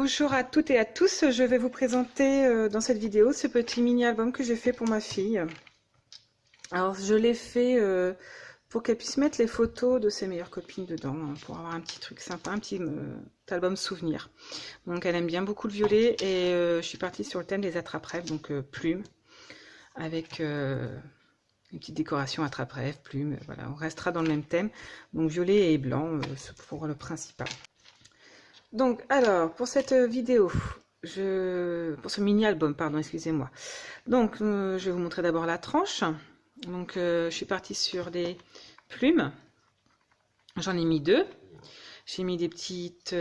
Bonjour à toutes et à tous, je vais vous présenter dans cette vidéo ce petit mini-album que j'ai fait pour ma fille. Alors je l'ai fait pour qu'elle puisse mettre les photos de ses meilleures copines dedans, hein, pour avoir un petit truc sympa, un petit album souvenir. Donc elle aime bien beaucoup le violet et je suis partie sur le thème des attrape-rêves, donc plumes, avec une petite décoration attrape-rêves, plumes, voilà, on restera dans le même thème. Donc violet et blanc, c'est pour le principal. Donc, alors, pour cette vidéo, pour ce mini-album, pardon, excusez-moi. Donc, je vais vous montrer d'abord la tranche. Donc, je suis partie sur des plumes. J'en ai mis deux. J'ai mis des petites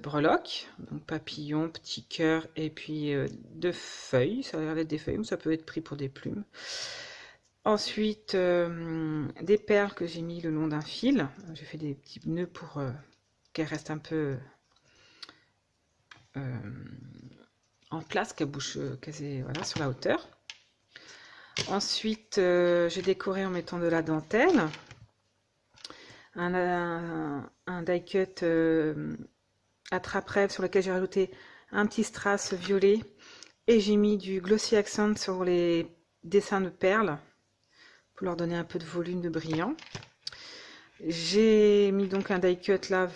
breloques, donc papillons, petits cœurs, et puis deux feuilles. Ça a l'air d'être des feuilles, mais ça peut être pris pour des plumes. Ensuite, des perles que j'ai mis le long d'un fil. J'ai fait des petits nœuds pour qu'elles restent un peu en place, qu'elle bouge quasi voilà, sur la hauteur. Ensuite, j'ai décoré en mettant de la dentelle, un die cut attrape-rêve sur lequel j'ai rajouté un petit strass violet et j'ai mis du glossy accent sur les dessins de perles pour leur donner un peu de volume, de brillant. J'ai mis donc un die cut là,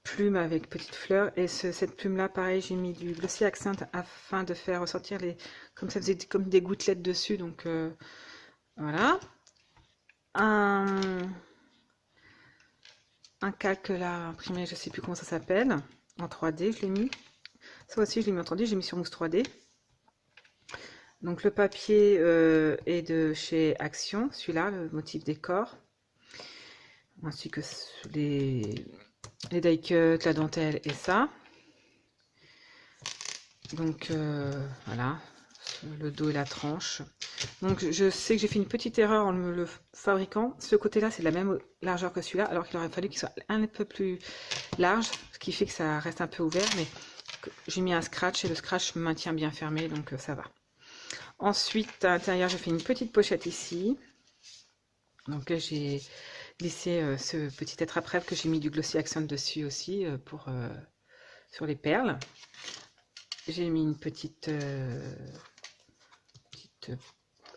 plume avec petite fleur, et cette plume là pareil, j'ai mis du glossy accent afin de faire ressortir les, comme ça faisait comme des gouttelettes dessus, donc voilà. Un calque là imprimé, je sais plus comment ça s'appelle, en 3D, je l'ai mis. Ça aussi je l'ai mis en 3D, j'ai mis sur mousse 3D. Donc le papier est de chez Action, celui-là, le motif décor, ainsi que les die cut, la dentelle et ça. Donc voilà, le dos et la tranche. Donc je sais que j'ai fait une petite erreur en le fabriquant. Ce côté-là, c'est de la même largeur que celui-là, alors qu'il aurait fallu qu'il soit un peu plus large, ce qui fait que ça reste un peu ouvert, mais j'ai mis un scratch et le scratch me maintient bien fermé, donc ça va. Ensuite, à l'intérieur, j'ai fait une petite pochette ici. Donc j'ai glissé ce petit attrape-rêve que j'ai mis du glossy accent dessus aussi pour sur les perles. J'ai mis une petite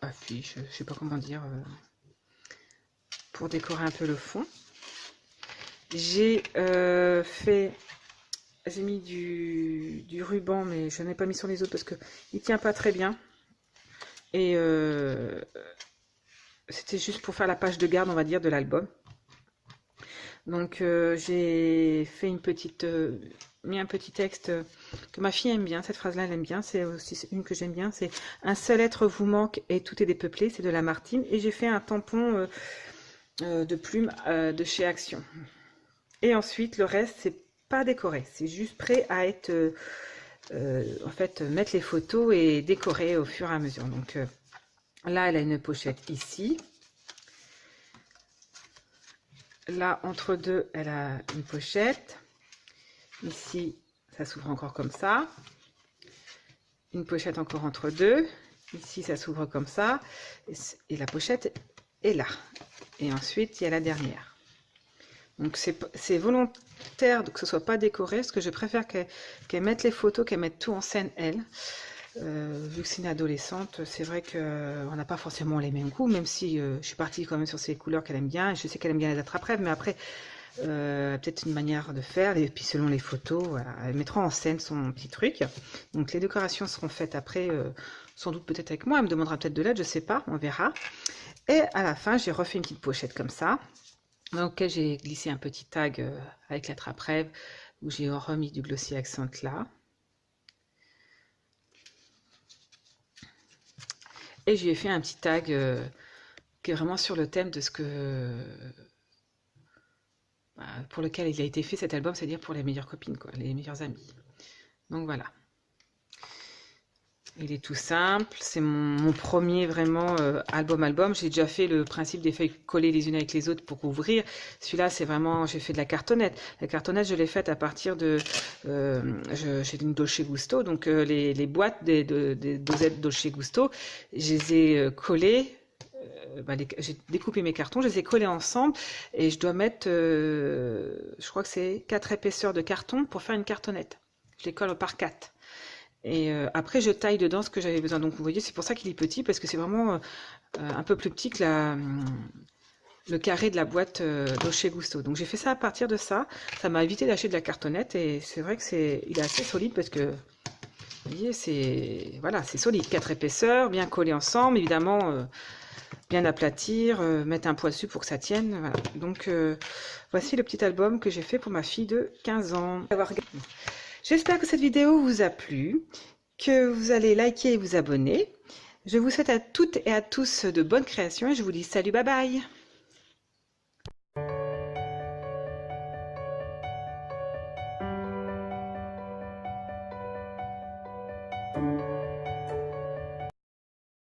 affiche, je sais pas comment dire, pour décorer un peu le fond. J'ai mis du ruban, mais je n'ai pas mis sur les autres parce que il tient pas très bien. Et c'était juste pour faire la page de garde, on va dire, de l'album. Donc j'ai fait une petite mis un petit texte que ma fille aime bien. Cette phrase là elle aime bien, c'est aussi une que j'aime bien, c'est un seul être vous manque et tout est dépeuplé, c'est de Lamartine. Et j'ai fait un tampon de plumes de chez Action. Et ensuite le reste c'est pas décoré, c'est juste prêt à être en fait mettre les photos et décorer au fur et à mesure. Donc là elle a une pochette ici. Là, entre deux, elle a une pochette. Ici, ça s'ouvre encore comme ça. Une pochette encore entre deux. Ici, ça s'ouvre comme ça. Et la pochette est là. Et ensuite, il y a la dernière. Donc, c'est volontaire que ce soit pas décoré, parce que je préfère qu'elle mette les photos, qu'elle mette tout en scène, elle. Vu que c'est une adolescente, c'est vrai qu'on n'a pas forcément les mêmes goûts, même si je suis partie quand même sur ces couleurs qu'elle aime bien. Je sais qu'elle aime bien les attrape-rêves, mais après, peut-être une manière de faire, et puis selon les photos, voilà, elle mettra en scène son petit truc. Donc les décorations seront faites après, sans doute peut-être avec moi, elle me demandera peut-être de l'aide, je sais pas, on verra. Et à la fin, j'ai refait une petite pochette comme ça, dans laquelle j'ai glissé un petit tag avec l'attrape-rêve, où j'ai remis du glossy accent là. Et je lui ai fait un petit tag qui est vraiment sur le thème de ce que pour lequel il a été fait cet album, c'est-à-dire pour les meilleures copines, quoi, les meilleures amies. Donc voilà. Il est tout simple, c'est mon premier vraiment album. J'ai déjà fait le principe des feuilles collées les unes avec les autres pour ouvrir. Celui-là, c'est vraiment, j'ai fait de la cartonnette. La cartonnette, je l'ai faite à partir de, j'ai une Dolce Gusto, donc les boîtes des dosettes Dolce Gusto, je les ai collées. J'ai découpé mes cartons, je les ai collés ensemble et je dois mettre, je crois que c'est 4 épaisseurs de carton pour faire une cartonnette. je les colle par 4. Et après, je taille dedans ce que j'avais besoin. Donc, vous voyez, c'est pour ça qu'il est petit, parce que c'est vraiment un peu plus petit que le carré de la boîte Dolce Gusto. Donc, j'ai fait ça à partir de ça. Ça m'a évité d'acheter de la cartonnette. Et c'est vrai que il est assez solide parce que, vous voyez, voilà, c'est solide. 4 épaisseurs, bien collés ensemble. Évidemment, bien aplatir, mettre un poids dessus pour que ça tienne. Voilà. Donc, voici le petit album que j'ai fait pour ma fille de 15 ans. J'espère que cette vidéo vous a plu, que vous allez liker et vous abonner. Je vous souhaite à toutes et à tous de bonnes créations et je vous dis salut, bye bye!